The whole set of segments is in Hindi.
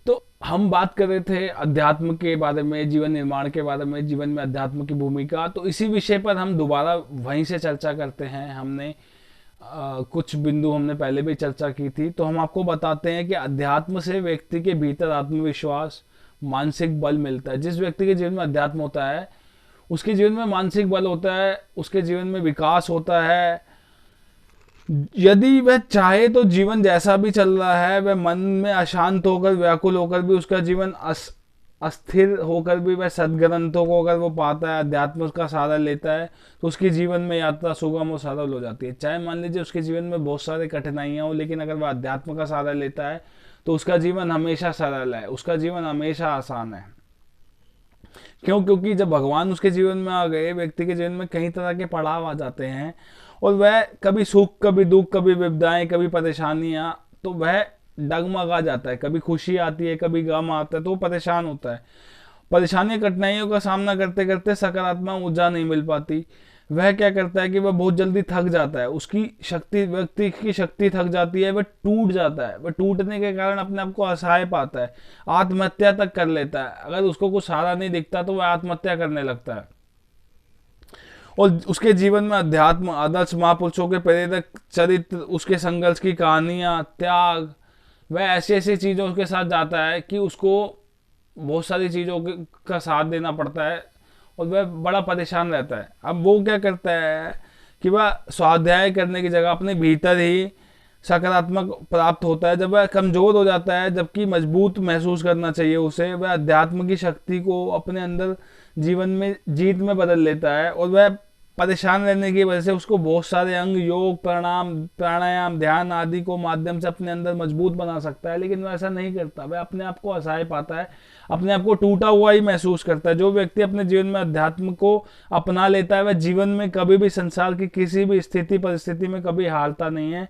तो हम बात कर रहे थे अध्यात्म के बारे में, जीवन निर्माण के बारे में, जीवन में अध्यात्म की भूमिका। तो इसी विषय पर हम दोबारा वहीं से चर्चा करते हैं। हमने कुछ बिंदु हमने पहले भी चर्चा की थी, तो हम आपको बताते हैं कि अध्यात्म से व्यक्ति के भीतर आत्मविश्वास, मानसिक बल मिलता है। जिस व्यक्ति के जीवन में अध्यात्म होता है उसके जीवन में मानसिक बल होता है, उसके जीवन में विकास होता है। यदि वह चाहे तो जीवन जैसा भी चल रहा है, वह मन में अशांत होकर, व्याकुल होकर भी, उसका जीवन अस्थिर होकर भी वह सदग्रंथों को अगर वो पाता है, अध्यात्म का सहारा लेता है, तो उसके जीवन में यात्रा सुगम और सरल हो जाती है। चाहे मान लीजिए उसके जीवन में बहुत सारी कठिनाइयां हो, लेकिन अगर वह अध्यात्म का सहारा लेता है तो उसका जीवन हमेशा सरल है, उसका जीवन हमेशा आसान है। क्यों? क्योंकि जब भगवान उसके जीवन में आ गए, व्यक्ति के जीवन में कई तरह के पड़ाव आ जाते हैं, और वह कभी सुख, कभी दुख, कभी विपदाएं, कभी परेशानियां, तो वह डगमगा जाता है। कभी खुशी आती है, कभी गम आता है, तो वो परेशान होता है। परेशानी, कठिनाइयों का सामना करते करते सकारात्मक ऊर्जा नहीं मिल पाती। वह क्या करता है कि वह बहुत जल्दी थक जाता है, उसकी शक्ति, व्यक्ति की शक्ति थक जाती है, वह टूट जाता है। वह टूटने के कारण अपने आप को असहाय पाता है, आत्महत्या तक कर लेता है। अगर उसको कुछ सहारा नहीं दिखता तो वह आत्महत्या करने लगता है। और उसके जीवन में अध्यात्म, आदर्श महापुरुषों के प्रेरक चरित्र, उसके संघर्ष की कहानियां, त्याग, वह ऐसी ऐसी चीजों के साथ जाता है कि उसको बहुत सारी चीजों का साथ देना पड़ता है, और वह बड़ा परेशान रहता है। अब वो क्या करता है कि वह स्वाध्याय करने की जगह अपने भीतर ही सकारात्मक प्राप्त होता है। जब वह कमजोर हो जाता है, जबकि मजबूत महसूस करना चाहिए उसे, वह अध्यात्म की शक्ति को अपने अंदर जीवन में जीत में बदल लेता है। और वह परेशान रहने की वजह से उसको बहुत सारे अंग, योग, प्राणायाम, ध्यान आदि को माध्यम से अपने अंदर मजबूत बना सकता है, लेकिन वह ऐसा नहीं करता। वह अपने आप को असहाय पाता है, अपने आप को टूटा हुआ ही महसूस करता है। जो व्यक्ति अपने जीवन में अध्यात्म को अपना लेता है, वह जीवन में कभी भी, संसार की किसी भी स्थिति परिस्थिति में कभी हारता नहीं है,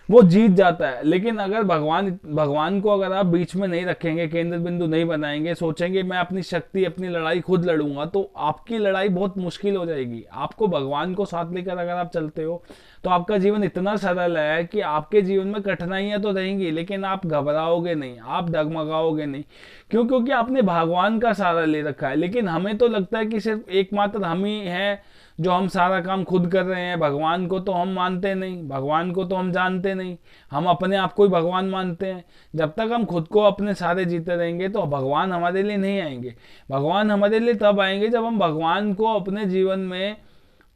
वो जीत जाता है। लेकिन अगर भगवान को अगर आप बीच में नहीं रखेंगे, केंद्र बिंदु नहीं बनाएंगे, सोचेंगे मैं अपनी शक्ति, अपनी लड़ाई खुद लड़ूंगा, तो आपकी लड़ाई बहुत मुश्किल हो जाएगी। आपको भगवान को साथ लेकर अगर आप चलते हो तो आपका जीवन इतना सरल है कि आपके जीवन में कठिनाइयां तो रहेंगी, लेकिन आप घबराओगे नहीं, आप डगमगाओगे नहीं। क्यों? क्योंकि आपने भगवान का सहारा ले रखा है। लेकिन हमें तो लगता है कि सिर्फ एकमात्र हम ही हैं जो हम सारा काम खुद कर रहे हैं। भगवान को तो हम मानते नहीं, भगवान को तो हम जानते नहीं, हम अपने आप को ही भगवान मानते हैं। जब तक हम खुद को अपने सारे जीते रहेंगे तो भगवान हमारे लिए नहीं आएंगे। भगवान हमारे लिए तब आएंगे जब हम भगवान को अपने जीवन में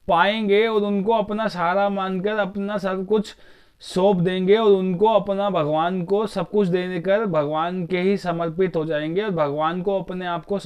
पाएंगे और उनको अपना सहारा मानकर अपना सब कुछ सौंप देंगे, और उनको अपना, भगवान को सब कुछ देने कर भगवान के ही समर्पित हो जाएंगे, और भगवान को अपने आप को